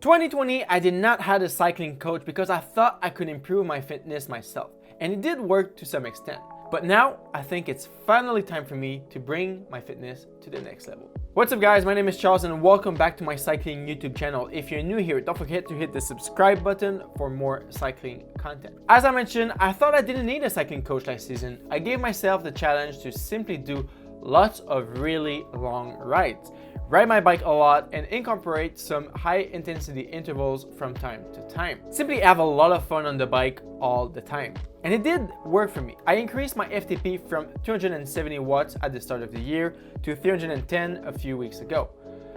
2020, I did not have a cycling coach because I thought I could improve my fitness myself, and it did work to some extent. But now, I think it's finally time for me to bring my fitness to the next level. What's up guys, my name is Charles and welcome back to my cycling YouTube channel. If you're new here, don't forget to hit the subscribe button for more cycling content. As I mentioned, I thought I didn't need a cycling coach last season. I gave myself the challenge to simply do lots of really long rides, ride my bike a lot, and incorporate some high intensity intervals from time to time. Simply have a lot of fun on the bike all the time. And it did work for me. I increased my FTP from 270 watts at the start of the year to 310 a few weeks ago.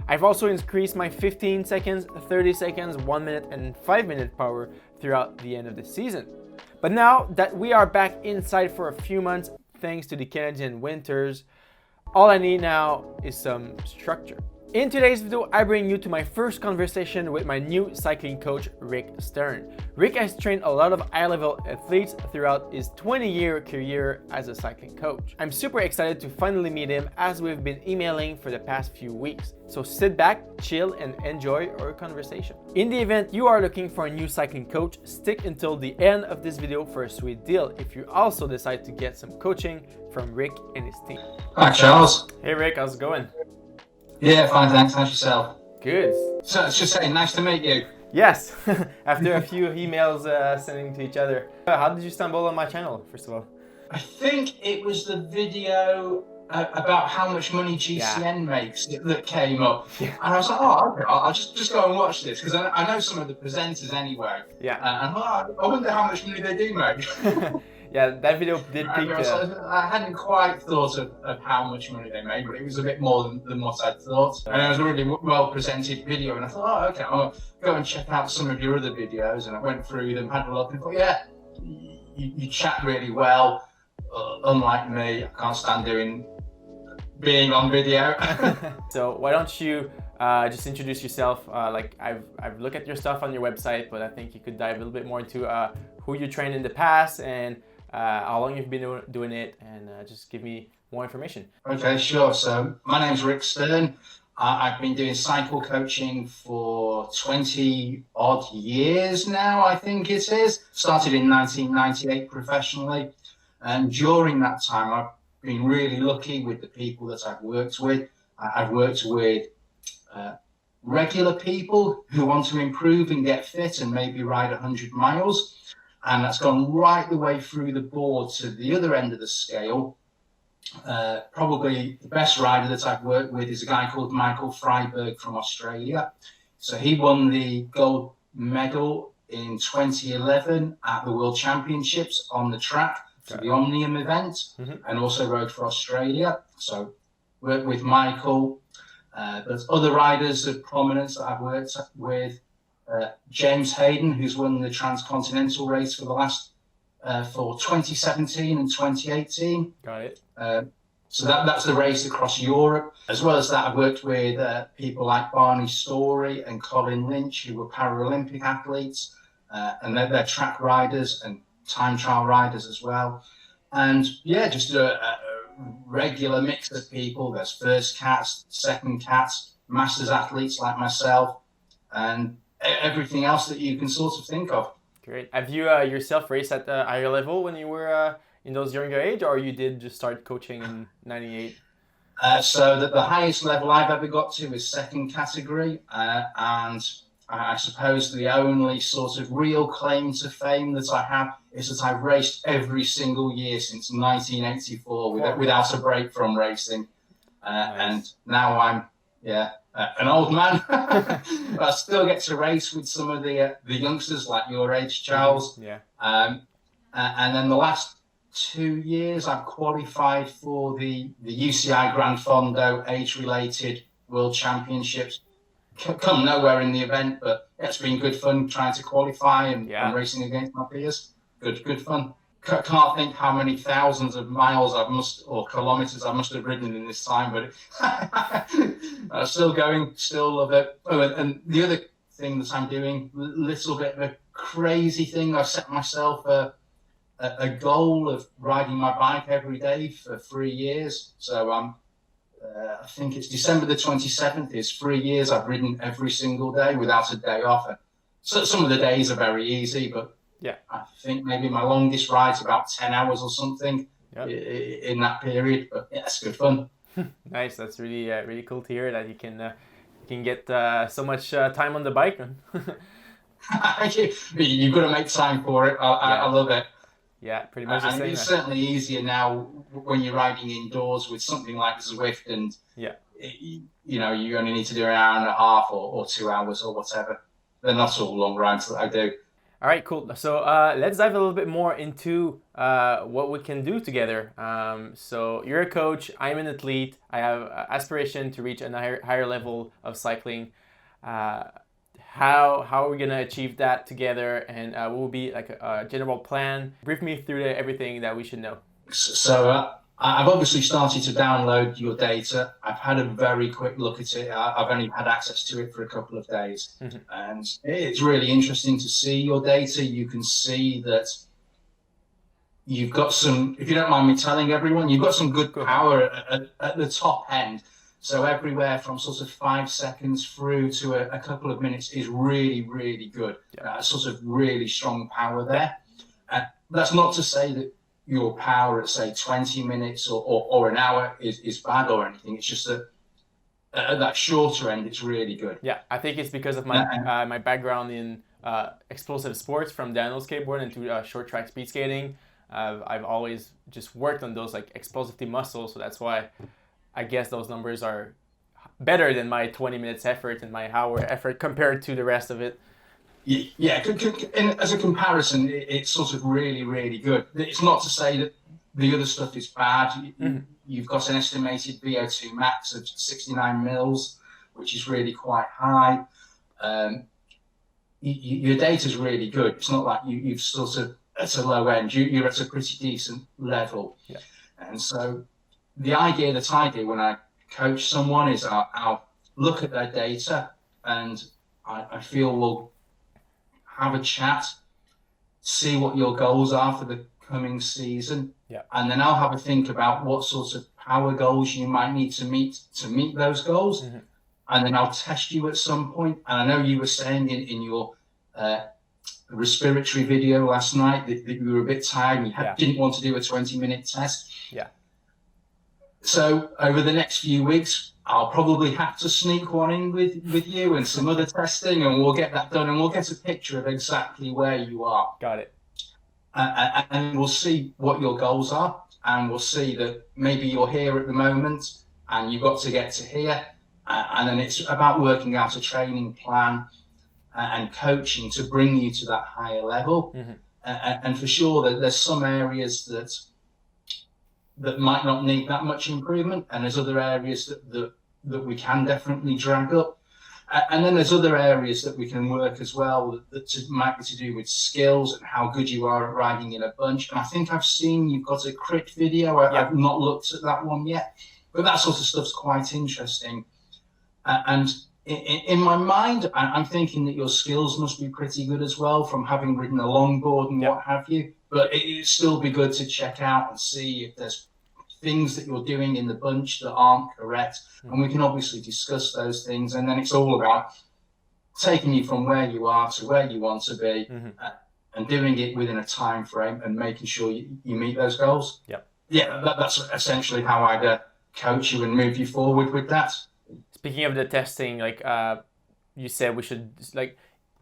I've also increased my 15 seconds, 30 seconds, 1 minute, and 5 minute power throughout the end of the season. But now that we are back inside for a few months, thanks to the Canadian winters, all I need now is some structure. In today's video, I bring you to my first conversation with my new cycling coach, Ric Strenght. Ric has trained a lot of high-level athletes throughout his 20-year career as a cycling coach. I'm super excited to finally meet him as we've been emailing for the past few weeks. So sit back, chill, and enjoy our conversation. In the event you are looking for a new cycling coach, stick until the end of this video for a sweet deal if you also decide to get some coaching from Ric and his team. Hi Charles. Hey Ric, how's it going? Yeah, fine, thanks. How's yourself? Good. So it's just saying, nice to meet you. Yes, after a few emails sending to each other. How did you stumble on my channel, first of all? I think it was the video about how much money GCN makes that came up. Yeah. And I was like, oh, okay, I'll just go and watch this, because I know some of the presenters anyway. Yeah. And I wonder how much money they do make. Yeah, that video did peak. I hadn't quite thought of how much money they made, but it was a bit more than what I'd thought. And it was a really well presented video, and I thought, oh, okay, I'll go and check out some of your other videos. And I went through them, had a look, and thought, yeah, you chat really well. Unlike me, I can't stand being on video. So why don't you just introduce yourself? Like I've looked at your stuff on your website, but I think you could dive a little bit more into who you trained in the past and how long you've been doing it, and just give me more information. Okay, sure. So my name's Ric Strenght. I've been doing cycle coaching for 20 odd years now, I think it is. Started in 1998 professionally. And during that time, I've been really lucky with the people that I've worked with. I've worked with regular people who want to improve and get fit and maybe ride 100 miles. And that's gone right the way through the board to the other end of the scale. Probably the best rider that I've worked with is a guy called Michael Freiberg from Australia. So he won the gold medal in 2011 at the World Championships on the track for the Omnium event, and also rode for Australia. So worked with Michael. There's other riders of prominence that I've worked with. James Hayden, who's won the Transcontinental race for the last for 2017 and 2018. Got it. So that's the race across Europe. As well as that, I've worked with people like Barney Story and Colin Lynch, who were Paralympic athletes, and they're track riders and time trial riders as well. And yeah, just a regular mix of people. There's first cats, second cats, masters athletes like myself, and everything else that you can sort of think of. Great. Have you yourself raced at the higher level when you were in those younger age, or you did just start coaching in 98? So the highest level I've ever got to is second category, and I suppose the only sort of real claim to fame that I have is that I've raced every single year since 1984 without a break from racing. Nice. And now I'm, an old man. But I still get to race with some of the youngsters like your age, Charles. Yeah. And then the last 2 years, I've qualified for the UCI Gran Fondo age-related World Championships. Come nowhere in the event, but it's been good fun trying to qualify and racing against my peers. Good fun. Can't think how many thousands of miles or kilometers I must have ridden in this time, but I'm still going, still love it. Oh, and the other thing that I'm doing, little bit of a crazy thing, I've set myself a goal of riding my bike every day for 3 years. So I'm I think it's December the 27th, is 3 years I've ridden every single day without a day off. And so some of the days are very easy, but yeah, I think maybe my longest ride's about 10 hours or something in that period. But yeah, it's good fun. Nice. That's really really cool to hear that you can get so much time on the bike. You've got to make time for it. I love it. Yeah, pretty much the And same. it's certainly easier now when you're riding indoors with something like Zwift, and you only need to do an hour and a half or 2 hours or whatever. They're not all long rides that I do. All right, cool. So let's dive a little bit more into what we can do together. So you're a coach, I'm an athlete. I have aspiration to reach a higher level of cycling. How are we going to achieve that together, and what will be like a general plan? Brief me through everything that we should know. So I've obviously started to download your data. I've had a very quick look at it. I've only had access to it for a couple of days. And it's really interesting to see your data. You can see that you've got some, if you don't mind me telling everyone, you've got some good power at the top end. So everywhere from sort of 5 seconds through to a couple of minutes is really, really good. Sort of really strong power there. That's not to say that your power at, say, 20 minutes or an hour is bad or anything. It's just that at that shorter end, it's really good. Yeah, I think it's because of my my background in explosive sports, from downhill skateboard into short track speed skating. I've always just worked on those like explosivity muscles, so that's why I guess those numbers are better than my 20 minutes effort and my hour effort compared to the rest of it. Yeah, and as a comparison, it's sort of really, really good. It's not to say that the other stuff is bad. You've got an estimated VO2 max of 69 mils, which is really quite high. Your data's really good. It's not like you've sort of at a low end. You're at a pretty decent level. Yeah. And so the idea that I do when I coach someone is I'll look at their data, and I feel we'll have a chat, see what your goals are for the coming season, and then I'll have a think about what sorts of power goals you might need to meet those goals, and then I'll test you at some point. And I know you were saying in your respiratory video last night that you were a bit tired and you didn't want to do a 20-minute test. Yeah. So over the next few weeks, I'll probably have to sneak one in with you and some other testing, and we'll get that done, and we'll get a picture of exactly where you are. Got it. And we'll see what your goals are, and we'll see that maybe you're here at the moment and you've got to get to here, and then it's about working out a training plan and coaching to bring you to that higher level. And for sure that there's some areas that might not need that much improvement, and there's other areas that we can definitely drag up. And then there's other areas that we can work as well that might be to do with skills and how good you are at riding in a bunch. And I think I've seen you've got a crit video. I've not looked at that one yet, but that sort of stuff's quite interesting. And in my mind, I'm thinking that your skills must be pretty good as well from having ridden a longboard and what have you. But it'd still be good to check out and see if there's things that you're doing in the bunch that aren't correct. And we can obviously discuss those things. And then it's all about taking you from where you are to where you want to be, and doing it within a time frame and making sure you meet those goals. Yeah, that's essentially how I'd coach you and move you forward with that. Speaking of the testing, like you said, we should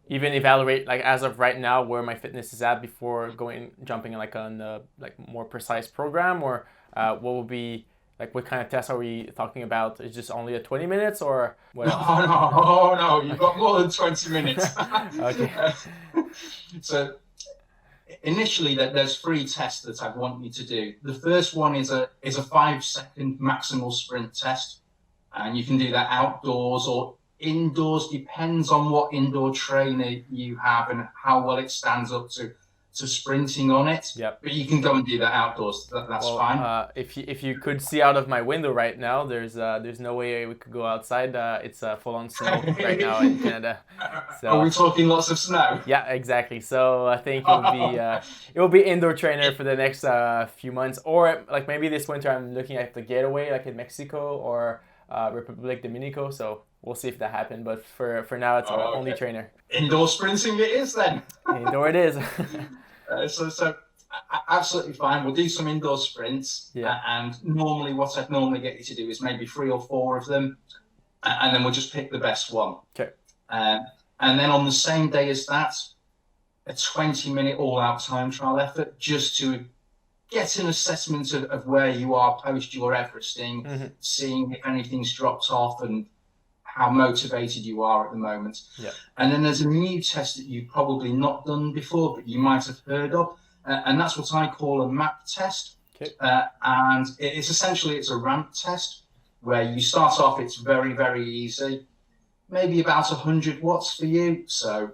even evaluate as of right now where my fitness is at before jumping on the more precise program, or what will be what kind of tests are we talking about? Is just only 20 minutes or what else? No, you've got more than 20 minutes. Okay. So initially there's 3 tests that I want you to do. The first one is a 5-second maximal sprint test, and you can do that outdoors or indoors, depends on what indoor trainer you have and how well it stands up to to sprinting on it. Yep. But you can go and do that outdoors. That's fine. If you could see out of my window right now, there's no way we could go outside. It's full on snow right now in Canada. So, are we talking lots of snow? Yeah, exactly. So I think it will be indoor trainer for the next few months, or like maybe this winter I'm looking at the getaway like in Mexico or Republic Dominico. So we'll see if that happens. But for now, it's only trainer. Indoor sprinting it is then. Indoor it is. So absolutely fine. We'll do some indoor sprints. Yeah. And normally what I'd normally get you to do is maybe 3 or 4 of them. And then we'll just pick the best one. Okay. And then on the same day as that, a 20-minute all-out time trial effort just to get an assessment of where you are post your Everesting, seeing if anything's dropped off and how motivated you are at the moment. Yeah. And then there's a new test that you've probably not done before, but you might have heard of, and that's what I call a MAP test. Okay. And it's a ramp test where you start off, it's very, very easy, maybe about 100 watts for you, so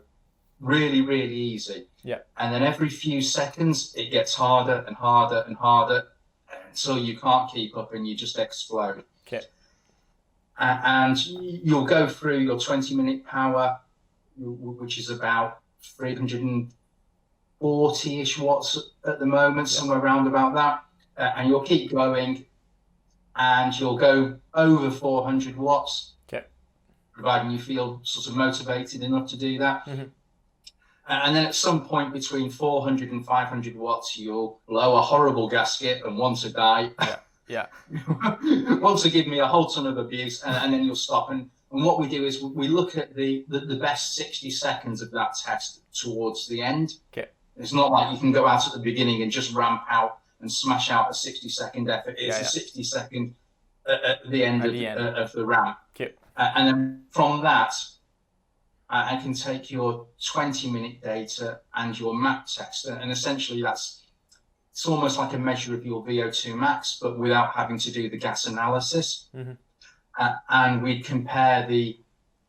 really, really easy. Yeah. And then every few seconds, it gets harder and harder and harder until you can't keep up and you just explode. Okay. And you'll go through your 20-minute power, which is about 340-ish watts at the moment, somewhere around about that. And you'll keep going, and you'll go over 400 watts, providing you feel sort of motivated enough to do that. And then at some point between 400 and 500 watts, you'll blow a horrible gasket and want to die. Yeah. Want to give me a whole ton of abuse, and then you'll stop. And what we do is we look at the best 60 seconds of that test towards the end. Okay. It's not like you can go out at the beginning and just ramp out and smash out a 60-second effort. It's a 60-second at the end of the ramp. Okay. And then from that, I can take your 20-minute data and your MAP test, and essentially it's almost like a measure of your VO2 max, but without having to do the gas analysis. And we'd compare the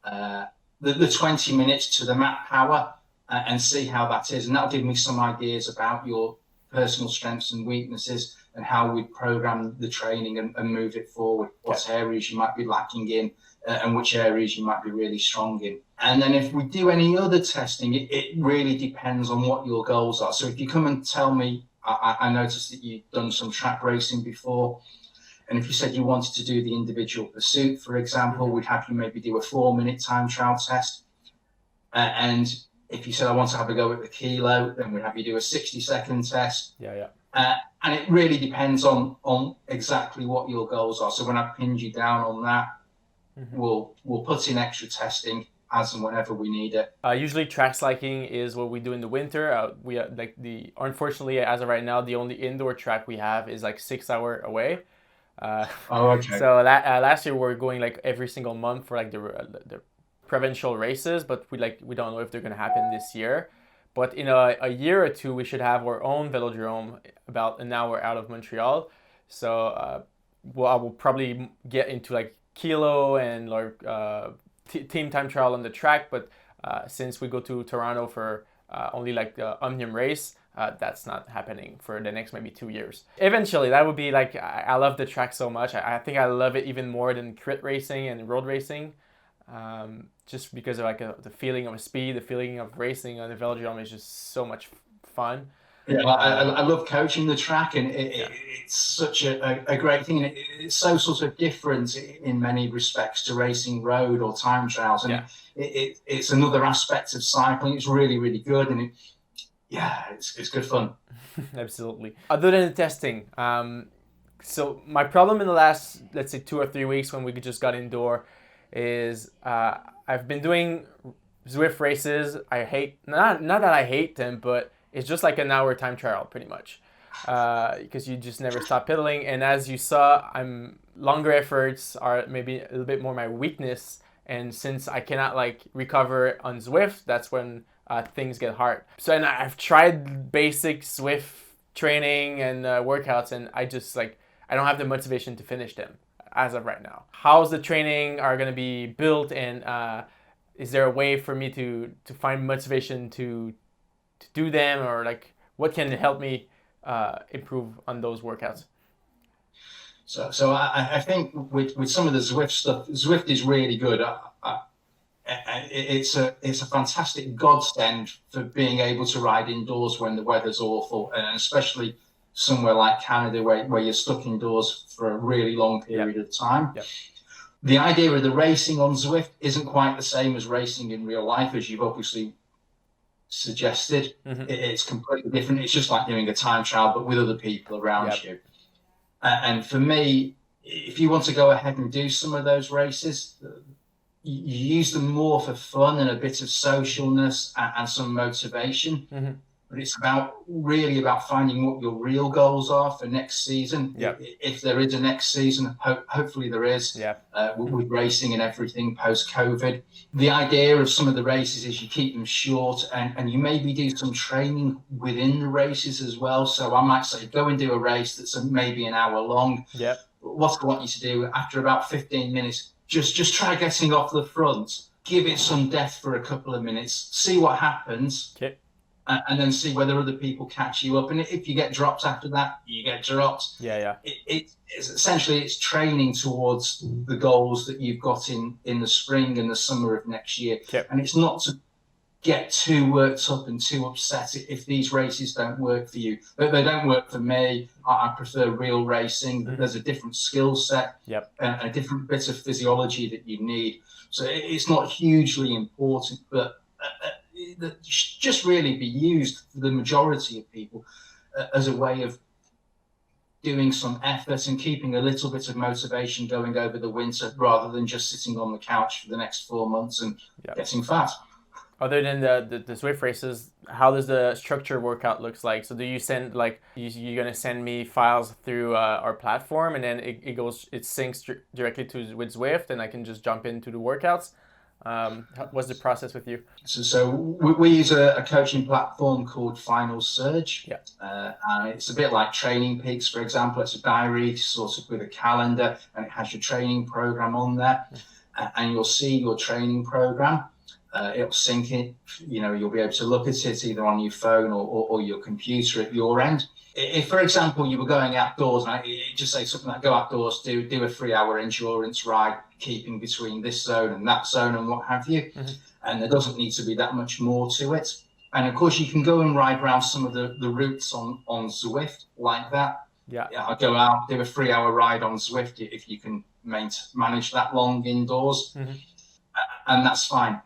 20 minutes to the MAP power and see how that is, and that'll give me some ideas about your personal strengths and weaknesses and how we'd program the training and move it forward, what areas you might be lacking in, and which areas you might be really strong in. And then if we do any other testing, it really depends on what your goals are. So if you come and tell me, I noticed that you've done some track racing before, and if you said you wanted to do the individual pursuit, for example, we'd have you maybe do a 4-minute time trial test. And if you said I want to have a go at the kilo, then we'd have you do a 60-second test. And it really depends on exactly what your goals are. So when I pinned you down on that, we'll put in extra testing as and whenever we need it. Usually track cycling is what we do in the winter. We unfortunately, as of right now, the only indoor track we have is like 6 hours away. Okay. So last year we were going like every single month for like the provincial races, but we don't know if they're gonna happen this year. But in a year or two, we should have our own velodrome about an hour out of Montreal. So I will probably get into like kilo and team time trial on the track, but since we go to Toronto for only like the Omnium race, that's not happening for the next maybe 2 years. Eventually, that would be like, I love the track so much. I think I love it even more than crit racing and road racing, just because of like the feeling of speed, the feeling of racing on the velodrome is just so much fun. Yeah, I love coaching the track, and it's such a great thing. And it's so sort of different in many respects to racing road or time trials. And it's another aspect of cycling. It's really, really good. And it's good fun. Absolutely. Other than the testing, so my problem in the last, let's say 2 or 3 weeks when we just got indoor is I've been doing Zwift races. I hate, not that I hate them, but it's just like an hour time trial pretty much, because you just never stop pedaling. And as you saw, longer efforts are maybe a little bit more my weakness. And since I cannot like recover on Zwift, that's when things get hard. So, and I've tried basic Zwift training and workouts, and I just I don't have the motivation to finish them as of right now. How's the training are going to be built, and is there a way for me to find motivation to do them, or like what can help me improve on those workouts? So I think with some of the Zwift stuff, Zwift is really good. It's a fantastic godsend for being able to ride indoors when the weather's awful, and especially somewhere like Canada where you're stuck indoors for a really long period of time. Yep. The idea of the racing on Zwift isn't quite the same as racing in real life, as you've obviously suggested. It's completely different. It's just like doing a time trial, but with other people around you. And for me, if you want to go ahead and do some of those races, you use them more for fun and a bit of socialness and some motivation. But it's really about finding what your real goals are for next season. If there is a next season, hopefully there is, with racing and everything post-COVID. The idea of some of the races is you keep them short and you maybe do some training within the races as well. So I might say, go and do a race that's maybe an hour long. What I want you to do after about 15 minutes, just try getting off the front, give it some death for a couple of minutes, see what happens. And then see whether other people catch you up. And if you get dropped after that, you get dropped. It's essentially, it's training towards the goals that you've got in the spring and the summer of next year. And it's not to get too worked up and too upset if these races don't work for you. They don't work for me. I prefer real racing. There's a different skill set and a different bit of physiology that you need. So it's not hugely important, but that just really be used for the majority of people as a way of doing some effort and keeping a little bit of motivation going over the winter, rather than just sitting on the couch for the next 4 months and getting fat. Other than the Zwift races, how does the structure workout looks like? So do you send you're gonna send me files through our platform, and then it syncs directly with Zwift, and I can just jump into the workouts? What's the process with you? So we use a coaching platform called Final Surge. And it's a bit like Training Peaks, for example. It's a diary sort of with a calendar, and it has your training program on there. And you'll see your training program. It'll sync it. You'll be able to look at it either on your phone or your computer at your end. If, for example, you were going outdoors, and just say something like, go outdoors, do a 3-hour endurance ride, keeping between this zone and that zone and what have you. And there doesn't need to be that much more to it. And of course, you can go and ride around some of the routes on Zwift like that. I'll go out, do a 3-hour ride on Zwift if you can manage that long indoors. And that's fine.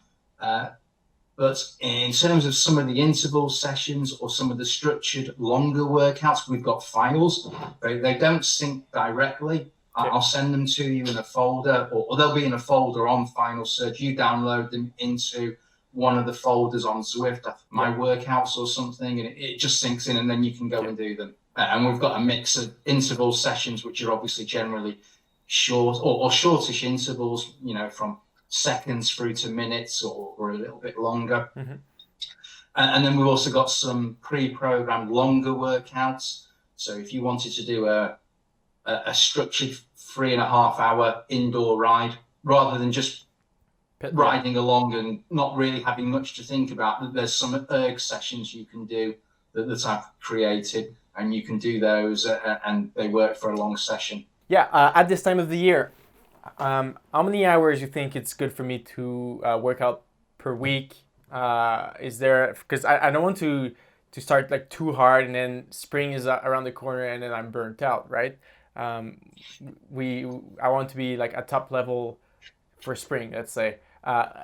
But in terms of some of the interval sessions or some of the structured longer workouts, we've got files. They don't sync directly. I'll send them to you in a folder, or they'll be in a folder on Final Surge. You download them into one of the folders on Zwift, my workouts or something, and it just syncs in, and then you can go and do them. And we've got a mix of interval sessions, which are obviously generally short or shortish intervals, from seconds through to minutes or a little bit longer. And then we've also got some pre-programmed longer workouts. So if you wanted to do a structured 3.5-hour indoor ride, rather than just riding along and not really having much to think about, there's some erg sessions you can do that I've created, and you can do those and they work for a long session. At this time of the year, how many hours you think it's good for me to work out per week? Is there, because I don't want to start too hard, and then spring is around the corner and then I'm burnt out, right? I want to be at top level for spring, let's say.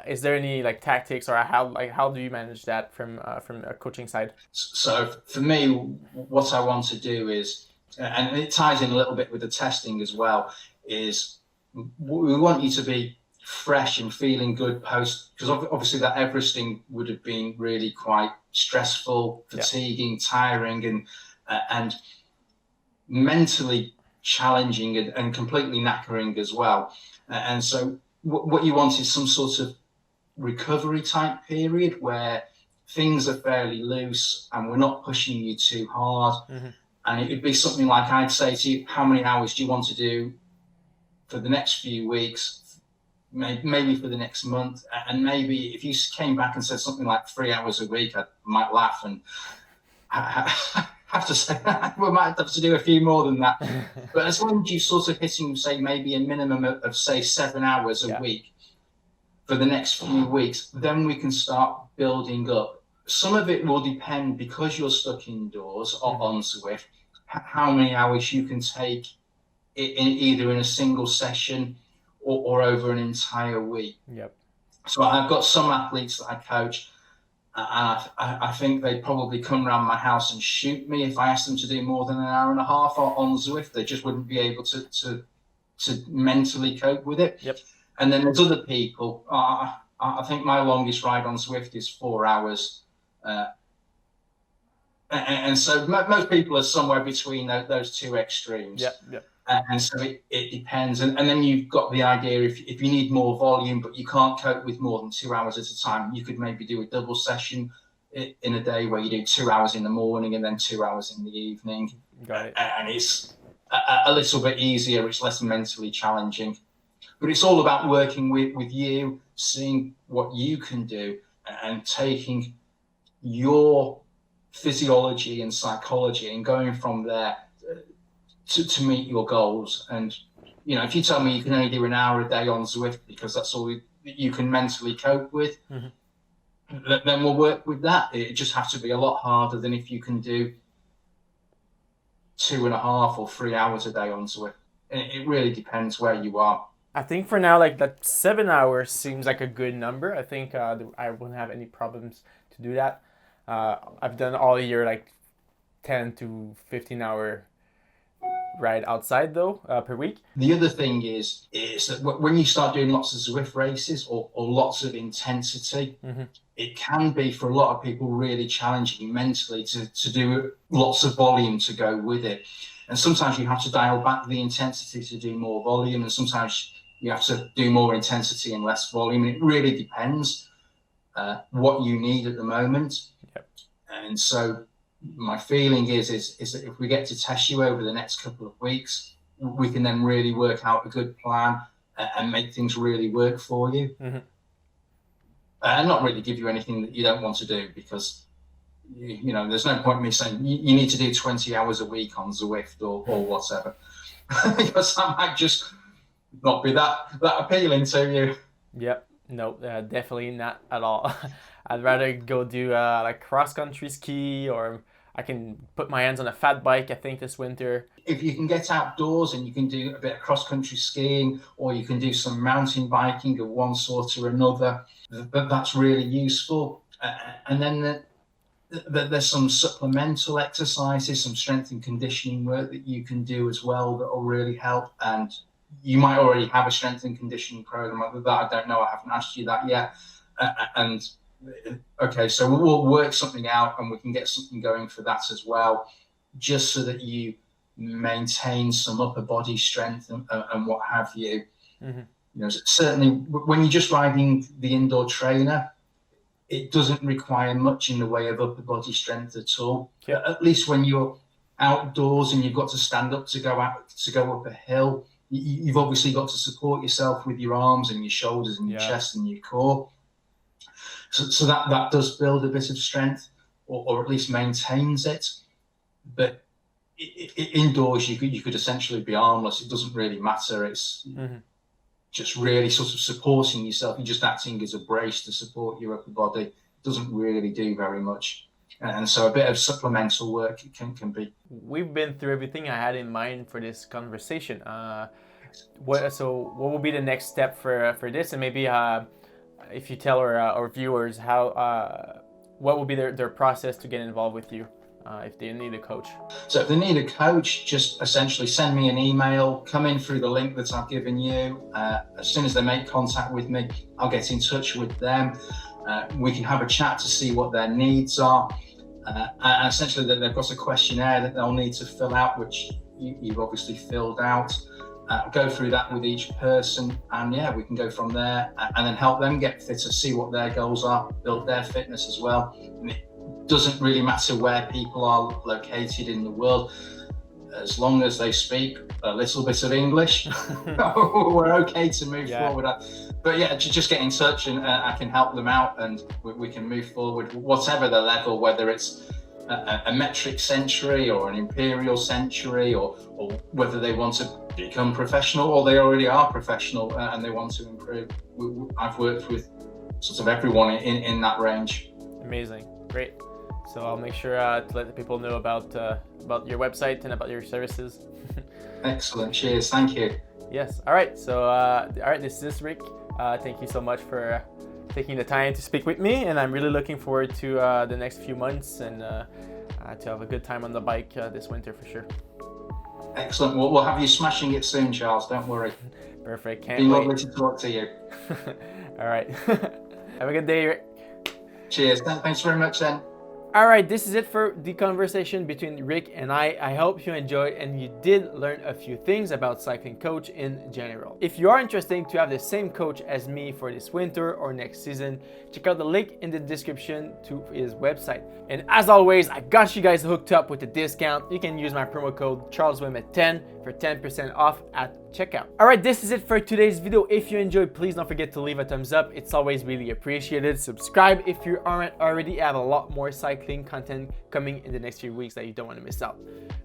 Is there any tactics, or how do you manage that from a coaching side? So for me, what I want to do is, and it ties in a little bit with the testing as well, is we want you to be fresh and feeling good post, because obviously that Everesting would have been really quite stressful, fatiguing, tiring, and mentally challenging and completely knackering as well. And so what you want is some sort of recovery type period where things are fairly loose and we're not pushing you too hard. And it would be something like, I'd say to you, how many hours do you want to do for the next few weeks, maybe for the next month? And maybe if you came back and said something like 3 hours a week, I might laugh. And I have to say we might have to do a few more than that. But as long as you're sort of hitting, say, maybe a minimum of say 7 hours a week for the next few weeks, then we can start building up. Some of it will depend, because you're stuck indoors on Zwift, how many hours you can take either in a single session or over an entire week. Yep. So I've got some athletes that I coach, and I think they'd probably come around my house and shoot me if I asked them to do more than an hour and a half on Zwift. They just wouldn't be able to mentally cope with it. Yep. And then there's other people. I think my longest ride on Zwift is 4 hours. And so most people are somewhere between those two extremes. Yep. And so it depends. And then you've got the idea, if you need more volume, but you can't cope with more than 2 hours at a time, you could maybe do a double session in a day where you do 2 hours in the morning and then 2 hours in the evening. Got it. And it's a little bit easier. It's less mentally challenging. But it's all about working with you, seeing what you can do, and taking your physiology and psychology and going from there to meet your goals. And if you tell me you can only do an hour a day on Zwift because that's all you can mentally cope with, then we'll work with that. It just has to be a lot harder than if you can do 2.5 or 3 hours a day on Zwift. It really depends where you are. I think for now, like that 7 hours seems like a good number. I think I wouldn't have any problems to do that. I've done all year like 10 to 15 hour ride outside though per week. The other thing is that when you start doing lots of Zwift races or lots of intensity, it can be for a lot of people really challenging mentally to do lots of volume to go with it. And sometimes you have to dial back the intensity to do more volume, and sometimes you have to do more intensity and less volume. It really depends what you need at the moment. Yep. And so my feeling is that if we get to test you over the next couple of weeks, we can then really work out a good plan and make things really work for you. And not really give you anything that you don't want to do, because there's no point in me saying you need to do 20 hours a week on Zwift or whatever, because that might just not be that appealing to you. Yep. No, definitely not at all. I'd rather go do like cross-country ski, or I can put my hands on a fat bike, I think, this winter. If you can get outdoors and you can do a bit of cross-country skiing, or you can do some mountain biking of one sort or another, that's really useful. And then there's some supplemental exercises, some strength and conditioning work that you can do as well that will really help. And you might already have a strength and conditioning program that I don't know. I haven't asked you that yet. Okay, so we'll work something out and we can get something going for that as well, just so that you maintain some upper body strength and what have you. Certainly when you're just riding the indoor trainer, it doesn't require much in the way of upper body strength at all. At least when you're outdoors and you've got to stand up to go up a hill, you've obviously got to support yourself with your arms and your shoulders and your chest and your core. So that does build a bit of strength, or at least maintains it. But indoors, you could essentially be armless. It doesn't really matter. It's just really sort of supporting yourself. You're just acting as a brace to support your upper body. It doesn't really do very much. And so a bit of supplemental work can be. We've been through everything I had in mind for this conversation. What will be the next step for this? And maybe if you tell our viewers what will be their process to get involved with you if they need a coach. So if they need a coach, just essentially send me an email, come in through the link that I've given you. As soon as they make contact with me, I'll get in touch with them. We can have a chat to see what their needs are. And essentially they've got a questionnaire that they'll need to fill out, which you've obviously filled out. Go through that with each person, and we can go from there and then help them get fitter, see what their goals are, build their fitness as well. And it doesn't really matter where people are located in the world, as long as they speak a little bit of English, we're okay to move forward. But just get in touch and I can help them out, and we can move forward, whatever the level, whether it's a metric century or an imperial century, or whether they want to become professional or they already are professional and they want to improve. I've worked with sort of everyone in that range. Amazing, great. So I'll make sure to let the people know about your website and about your services. Excellent, cheers, thank you. Yes, all right. So all right, this is Ric. Thank you so much for taking the time to speak with me, and I'm really looking forward to the next few months and to have a good time on the bike this winter for sure. Excellent. We'll have you smashing it soon, Charles. Don't worry. Perfect. Can't Been wait. lovely to talk to you. All right. Have a good day, Ric. Cheers. Thanks very much, then. All right, this is it for the conversation between Ric and I. I hope you enjoyed and you did learn a few things about cycling coach in general. If you are interested to have the same coach as me for this winter or next season, check out the link in the description to his website. And as always, I got you guys hooked up with a discount. You can use my promo code CharlesWim10 for 10% off at checkout. All right, this is it for today's video. If you enjoyed, please don't forget to leave a thumbs up. It's always really appreciated. Subscribe if you aren't already. I have a lot more cycling content coming in the next few weeks that you don't want to miss out.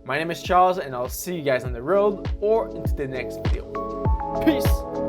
My name is Charles, and I'll see you guys on the road or into the next video. Peace.